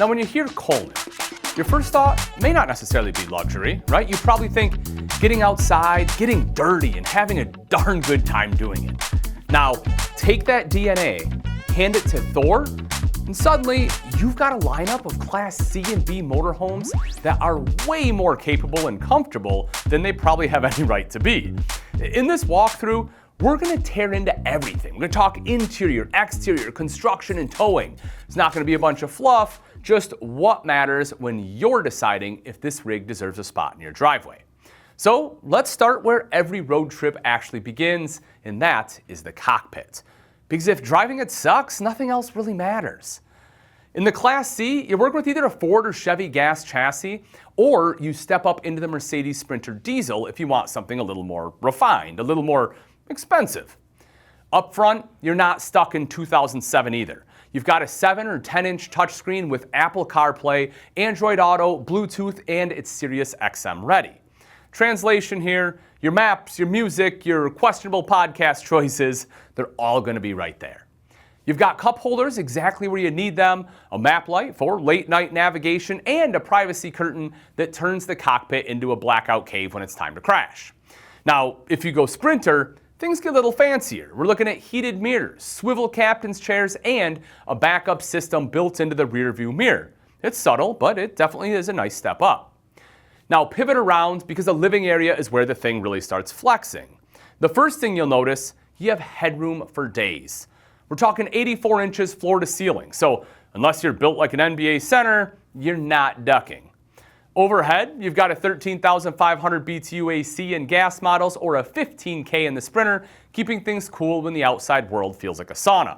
Now, when you hear Coleman, your first thought may not necessarily be luxury, right? You probably think getting outside, getting dirty, and having a darn good time doing it. Now, take that DNA, hand it to Thor, and suddenly you've got a lineup of Class C and B motorhomes that are way more capable and comfortable than they probably have any right to be. In this walkthrough, we're gonna tear into everything. We're gonna talk interior, exterior, construction, and towing. It's not gonna be a bunch of fluff, just what matters when you're deciding if this rig deserves a spot in your driveway. So let's start where every road trip actually begins, and that is the cockpit. Because if driving it sucks, nothing else really matters. In the Class C, you're working with either a Ford or Chevy gas chassis, or you step up into the Mercedes Sprinter diesel if you want something a little more refined, a little more expensive. Up front, you're not stuck in 2007 either. You've got a 7 or 10-inch touchscreen with Apple CarPlay, Android Auto, Bluetooth, and it's Sirius XM ready. Translation here, your maps, your music, your questionable podcast choices, they're all going to be right there. You've got cup holders exactly where you need them, a map light for late night navigation, and a privacy curtain that turns the cockpit into a blackout cave when it's time to crash. Now, if you go Sprinter, things get a little fancier. We're looking at heated mirrors, swivel captain's chairs, and a backup system built into the rear view mirror. It's subtle, but it definitely is a nice step up. Now pivot around because the living area is where the thing really starts flexing. The first thing you'll notice, you have headroom for days. We're talking 84 inches floor to ceiling, so unless you're built like an NBA center, you're not ducking. Overhead, you've got a 13,500 BTU AC in gas models or a 15K in the Sprinter, keeping things cool when the outside world feels like a sauna.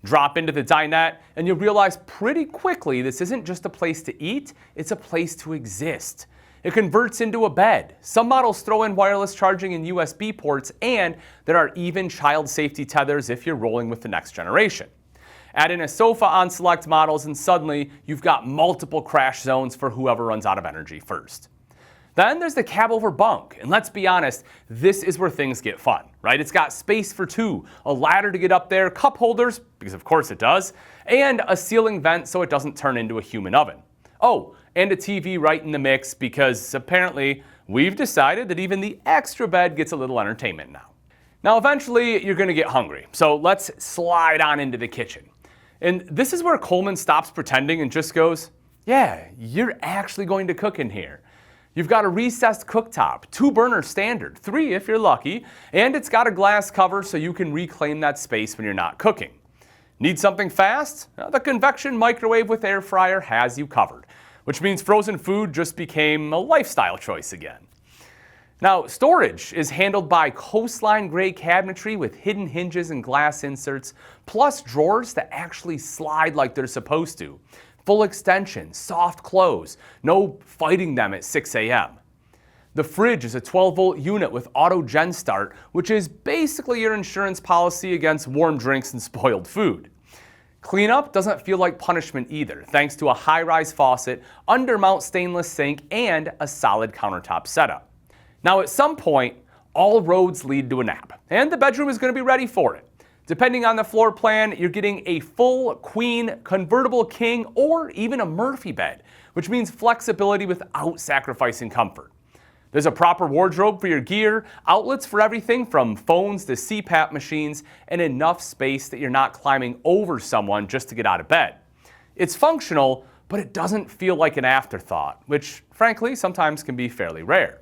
Drop into the dinette and you'll realize pretty quickly this isn't just a place to eat, it's a place to exist. It converts into a bed. Some models throw in wireless charging and USB ports, and there are even child safety tethers if you're rolling with the next generation. Add in a sofa on select models and suddenly you've got multiple crash zones for whoever runs out of energy first. Then there's the cab over bunk, and let's be honest, this is where things get fun, right? It's got space for two, a ladder to get up there, cup holders, because of course it does, and a ceiling vent so it doesn't turn into a human oven. Oh, and a TV right in the mix because apparently we've decided that even the extra bed gets a little entertainment now. Now eventually you're gonna get hungry, so let's slide on into the kitchen. And this is where Coleman stops pretending and just goes, yeah, you're actually going to cook in here. You've got a recessed cooktop, 2-burner standard, 3 if you're lucky, and it's got a glass cover so you can reclaim that space when you're not cooking. Need something fast? The convection microwave with air fryer has you covered, which means frozen food just became a lifestyle choice again. Now, storage is handled by coastline gray cabinetry with hidden hinges and glass inserts, plus drawers that actually slide like they're supposed to. Full extension, soft close, no fighting them at 6 a.m. The fridge is a 12-volt unit with auto gen start, which is basically your insurance policy against warm drinks and spoiled food. Cleanup doesn't feel like punishment either, thanks to a high-rise faucet, undermount stainless sink, and a solid countertop setup. Now at some point, all roads lead to a nap, and the bedroom is going to be ready for it. Depending on the floor plan, you're getting a full queen, convertible king, or even a Murphy bed, which means flexibility without sacrificing comfort. There's a proper wardrobe for your gear, outlets for everything from phones to CPAP machines, and enough space that you're not climbing over someone just to get out of bed. It's functional, but it doesn't feel like an afterthought, which frankly sometimes can be fairly rare.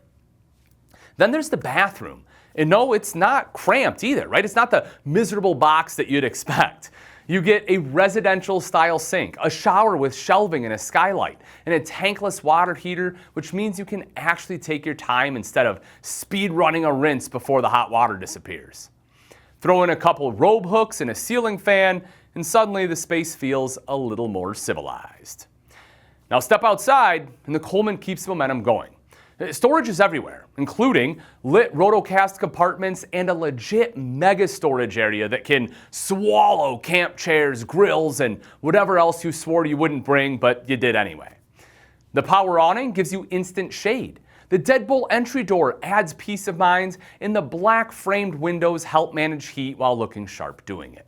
Then there's the bathroom. And no, it's not cramped either, right? It's not the miserable box that you'd expect. You get a residential style sink, a shower with shelving and a skylight, and a tankless water heater, which means you can actually take your time instead of speed running a rinse before the hot water disappears. Throw in a couple robe hooks and a ceiling fan, and suddenly the space feels a little more civilized. Now step outside, and the Coleman keeps momentum going. Storage is everywhere, including lit rotocast compartments and a legit mega storage area that can swallow camp chairs, grills, and whatever else you swore you wouldn't bring, but you did anyway. The power awning gives you instant shade. The deadbolt entry door adds peace of mind, and the black framed windows help manage heat while looking sharp doing it.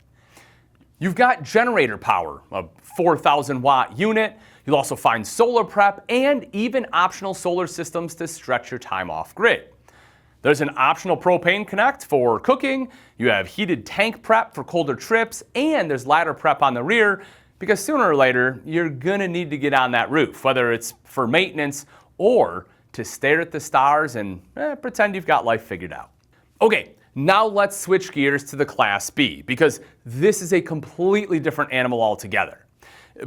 You've got generator power, a 4,000 watt unit. You'll also find solar prep and even optional solar systems to stretch your time off grid. There's an optional propane connect for cooking. You have heated tank prep for colder trips, and there's ladder prep on the rear because sooner or later you're gonna need to get on that roof, whether it's for maintenance or to stare at the stars and pretend you've got life figured out. Okay, now let's switch gears to the Class B because this is a completely different animal altogether.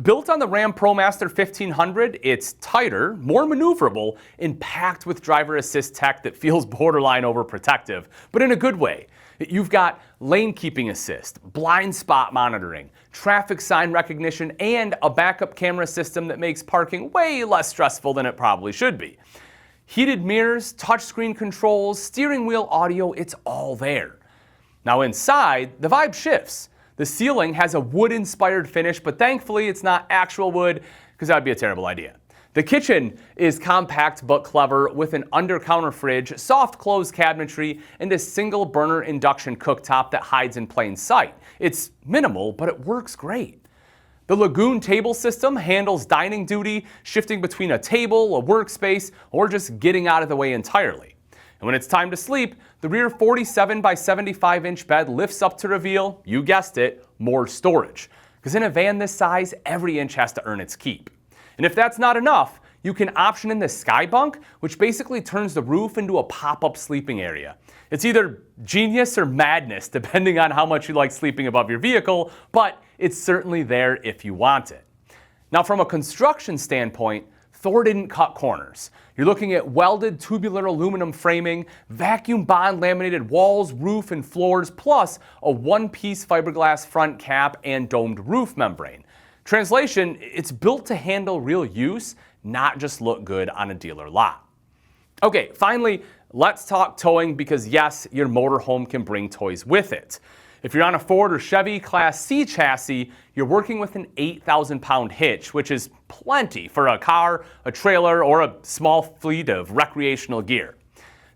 Built on the Ram ProMaster 1500, it's tighter, more maneuverable, and packed with driver assist tech that feels borderline overprotective, but in a good way. You've got lane keeping assist, blind spot monitoring, traffic sign recognition, and a backup camera system that makes parking way less stressful than it probably should be. Heated mirrors, touchscreen controls, steering wheel audio, it's all there. Now inside, the vibe shifts. The ceiling has a wood-inspired finish, but thankfully it's not actual wood, because that would be a terrible idea. The kitchen is compact but clever with an under-counter fridge, soft close cabinetry, and a single burner induction cooktop that hides in plain sight. It's minimal, but it works great. The Lagoon table system handles dining duty, shifting between a table, a workspace, or just getting out of the way entirely. And when it's time to sleep, the rear 47 by 75 inch bed lifts up to reveal, you guessed it, more storage. Because in a van this size, every inch has to earn its keep. And if that's not enough, you can option in the sky bunk, which basically turns the roof into a pop-up sleeping area. It's either genius or madness, depending on how much you like sleeping above your vehicle, but it's certainly there if you want it. Now, from a construction standpoint, Thor didn't cut corners. You're looking at welded tubular aluminum framing, vacuum bond laminated walls, roof, and floors, plus a one-piece fiberglass front cap and domed roof membrane. Translation, it's built to handle real use, not just look good on a dealer lot. Okay, finally, let's talk towing because yes, your motorhome can bring toys with it. If you're on a Ford or Chevy Class C chassis, you're working with an 8,000 pound hitch, which is plenty for a car, a trailer, or a small fleet of recreational gear.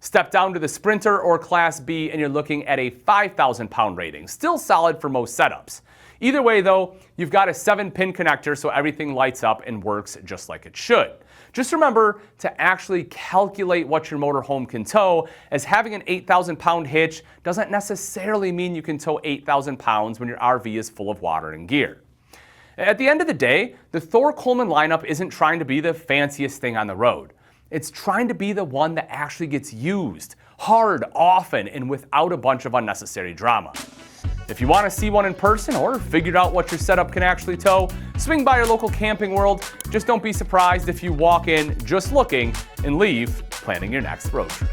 Step down to the Sprinter or Class B and you're looking at a 5,000 pound rating, still solid for most setups. Either way though, you've got a 7-pin connector so everything lights up and works just like it should. Just remember to actually calculate what your motorhome can tow, as having an 8,000 pound hitch doesn't necessarily mean you can tow 8,000 pounds when your RV is full of water and gear. At the end of the day, the Thor Coleman lineup isn't trying to be the fanciest thing on the road. It's trying to be the one that actually gets used, hard, often, and without a bunch of unnecessary drama. If you want to see one in person or figure out what your setup can actually tow, swing by your local Camping World. Just don't be surprised if you walk in just looking and leave planning your next road trip.